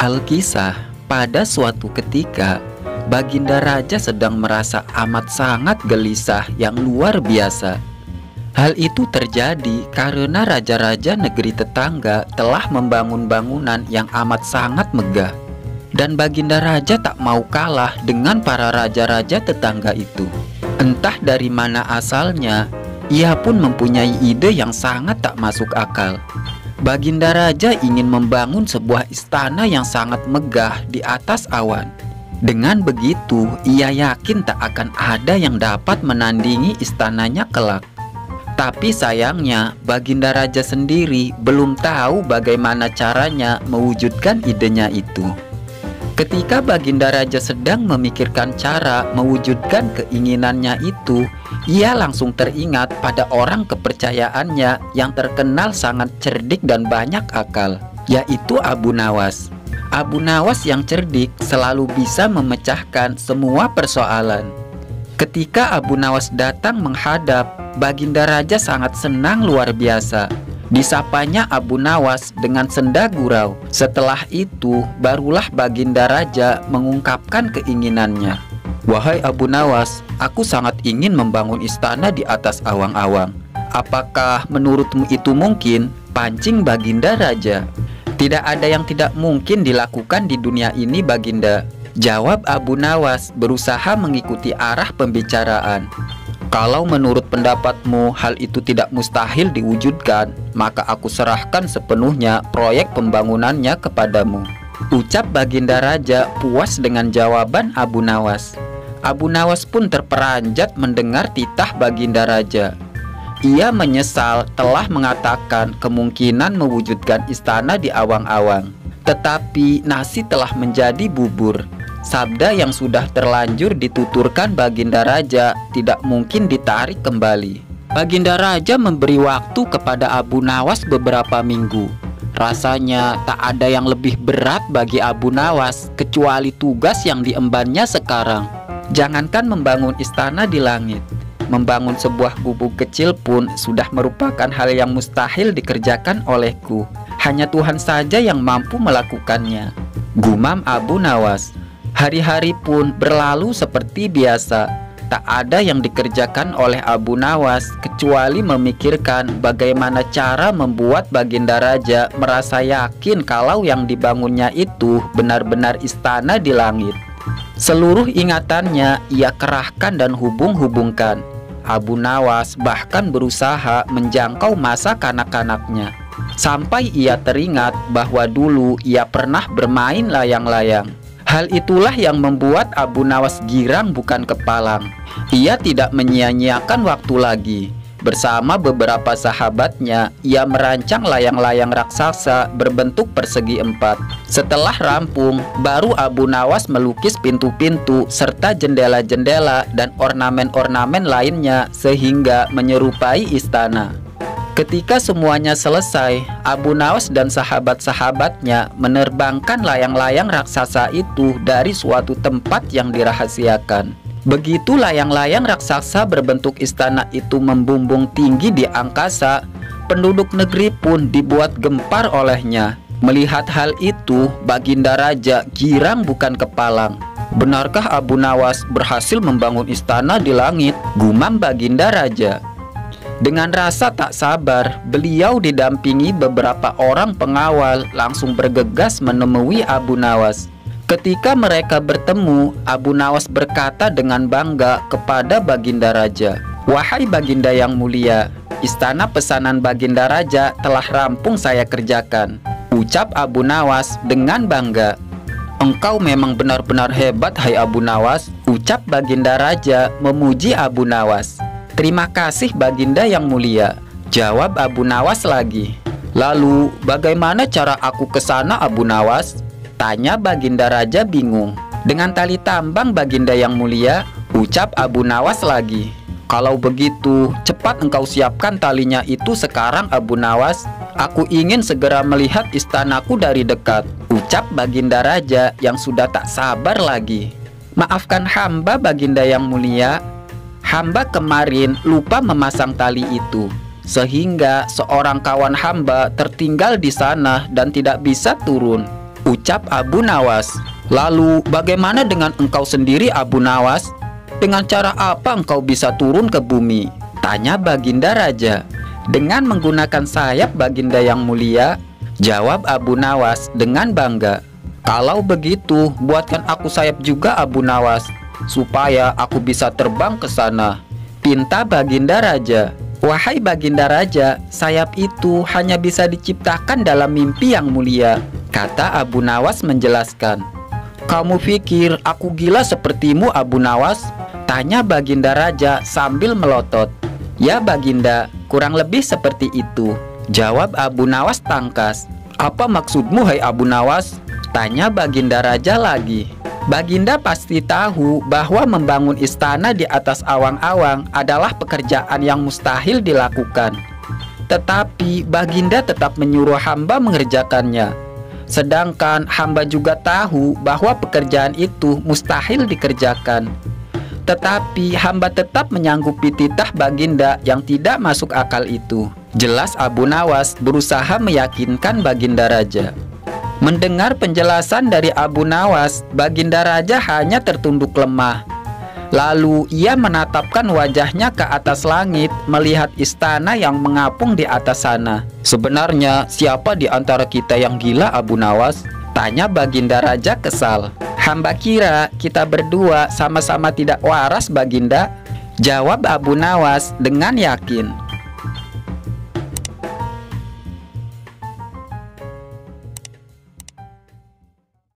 Alkisah, pada suatu ketika, Baginda Raja sedang merasa amat sangat gelisah yang luar biasa. Hal itu terjadi karena raja-raja negeri tetangga telah membangun bangunan yang amat sangat megah. Dan Baginda Raja tak mau kalah dengan para raja-raja tetangga itu. Entah dari mana asalnya, ia pun mempunyai ide yang sangat tak masuk akal. Baginda Raja ingin membangun sebuah istana yang sangat megah di atas awan. Dengan begitu, ia yakin tak akan ada yang dapat menandingi istananya kelak. Tapi sayangnya, Baginda Raja sendiri belum tahu bagaimana caranya mewujudkan idenya itu. Ketika Baginda Raja sedang memikirkan cara mewujudkan keinginannya itu, ia langsung teringat pada orang kepercayaannya yang terkenal sangat cerdik dan banyak akal, yaitu Abu Nawas. Abu Nawas yang cerdik selalu bisa memecahkan semua persoalan. Ketika Abu Nawas datang menghadap, Baginda Raja sangat senang luar biasa. Disapanya Abu Nawas dengan senda gurau. Setelah itu, barulah Baginda Raja mengungkapkan keinginannya. "Wahai Abu Nawas, aku sangat ingin membangun istana di atas awang-awang. Apakah menurutmu itu mungkin?" Pancing Baginda Raja. "Tidak ada yang tidak mungkin dilakukan di dunia ini, Baginda," jawab Abu Nawas berusaha mengikuti arah pembicaraan. "Kalau menurut pendapatmu hal itu tidak mustahil diwujudkan, maka aku serahkan sepenuhnya proyek pembangunannya kepadamu," ucap Baginda Raja puas dengan jawaban Abu Nawas. Abu Nawas pun terperanjat mendengar titah Baginda Raja. Ia menyesal telah mengatakan kemungkinan mewujudkan istana di awang-awang. Tetapi nasi telah menjadi bubur. Sabda yang sudah terlanjur dituturkan Baginda Raja tidak mungkin ditarik kembali. Baginda Raja memberi waktu kepada Abu Nawas beberapa minggu. Rasanya tak ada yang lebih berat bagi Abu Nawas kecuali tugas yang diembannya sekarang. Jangankan membangun istana di langit, membangun sebuah gubuk kecil pun sudah merupakan hal yang mustahil dikerjakan olehku. Hanya Tuhan saja yang mampu melakukannya, gumam Abu Nawas. Hari-hari pun berlalu seperti biasa. Tak ada yang dikerjakan oleh Abu Nawas kecuali memikirkan bagaimana cara membuat Baginda Raja merasa yakin kalau yang dibangunnya itu benar-benar istana di langit. Seluruh ingatannya ia kerahkan dan hubung-hubungkan. Abu Nawas bahkan berusaha menjangkau masa kanak-kanaknya, sampai ia teringat bahwa dulu ia pernah bermain layang-layang. Hal itulah yang membuat Abu Nawas girang bukan kepalang. Ia tidak menyia-nyiakan waktu lagi. Bersama beberapa sahabatnya, ia merancang layang-layang raksasa berbentuk persegi empat. Setelah rampung, baru Abu Nawas melukis pintu-pintu serta jendela-jendela dan ornamen-ornamen lainnya sehingga menyerupai istana. Ketika semuanya selesai, Abu Nawas dan sahabat-sahabatnya menerbangkan layang-layang raksasa itu dari suatu tempat yang dirahasiakan. Begitu layang-layang raksasa berbentuk istana itu membumbung tinggi di angkasa, penduduk negeri pun dibuat gempar olehnya. Melihat hal itu, Baginda Raja girang bukan kepalang. "Benarkah Abu Nawas berhasil membangun istana di langit?" gumam Baginda Raja. Dengan rasa tak sabar, beliau didampingi beberapa orang pengawal langsung bergegas menemui Abu Nawas. Ketika mereka bertemu, Abu Nawas berkata dengan bangga kepada Baginda Raja, "Wahai Baginda yang mulia, istana pesanan Baginda Raja telah rampung saya kerjakan," ucap Abu Nawas dengan bangga. "Engkau memang benar-benar hebat, hai Abu Nawas," ucap Baginda Raja memuji Abu Nawas. "Terima kasih Baginda yang mulia," jawab Abu Nawas lagi. "Lalu bagaimana cara aku ke sana, Abu Nawas?" tanya Baginda Raja bingung. "Dengan tali tambang Baginda yang mulia," ucap Abu Nawas lagi. "Kalau begitu, cepat engkau siapkan talinya itu sekarang, Abu Nawas. Aku ingin segera melihat istanaku dari dekat," ucap Baginda Raja yang sudah tak sabar lagi. "Maafkan hamba Baginda yang mulia. Hamba kemarin lupa memasang tali itu, sehingga seorang kawan hamba tertinggal di sana dan tidak bisa turun," ucap Abu Nawas. "Lalu bagaimana dengan engkau sendiri, Abu Nawas? Dengan cara apa engkau bisa turun ke bumi?" tanya Baginda Raja. "Dengan menggunakan sayap, Baginda yang mulia," jawab Abu Nawas dengan bangga. "Kalau begitu, buatkan aku sayap juga, Abu Nawas, supaya aku bisa terbang ke sana," pinta Baginda Raja. "Wahai Baginda Raja, sayap itu hanya bisa diciptakan dalam mimpi yang mulia," kata Abu Nawas menjelaskan. "Kamu pikir aku gila sepertimu, Abu Nawas?" tanya Baginda Raja sambil melotot. "Ya Baginda, kurang lebih seperti itu," jawab Abu Nawas tangkas. "Apa maksudmu, hai Abu Nawas?" tanya Baginda Raja lagi. Baginda pasti tahu bahwa membangun istana di atas awang-awang adalah pekerjaan yang mustahil dilakukan. Tetapi Baginda tetap menyuruh hamba mengerjakannya. Sedangkan hamba juga tahu bahwa pekerjaan itu mustahil dikerjakan. Tetapi hamba tetap menyanggupi titah Baginda yang tidak masuk akal itu. Jelas Abu Nawas berusaha meyakinkan Baginda Raja. Mendengar penjelasan dari Abu Nawas, Baginda Raja hanya tertunduk lemah. Lalu ia menatapkan wajahnya ke atas langit, melihat istana yang mengapung di atas sana. "Sebenarnya siapa di antara kita yang gila, Abu Nawas?" tanya Baginda Raja kesal. "Hamba kira kita berdua sama-sama tidak waras, Baginda," jawab Abu Nawas dengan yakin.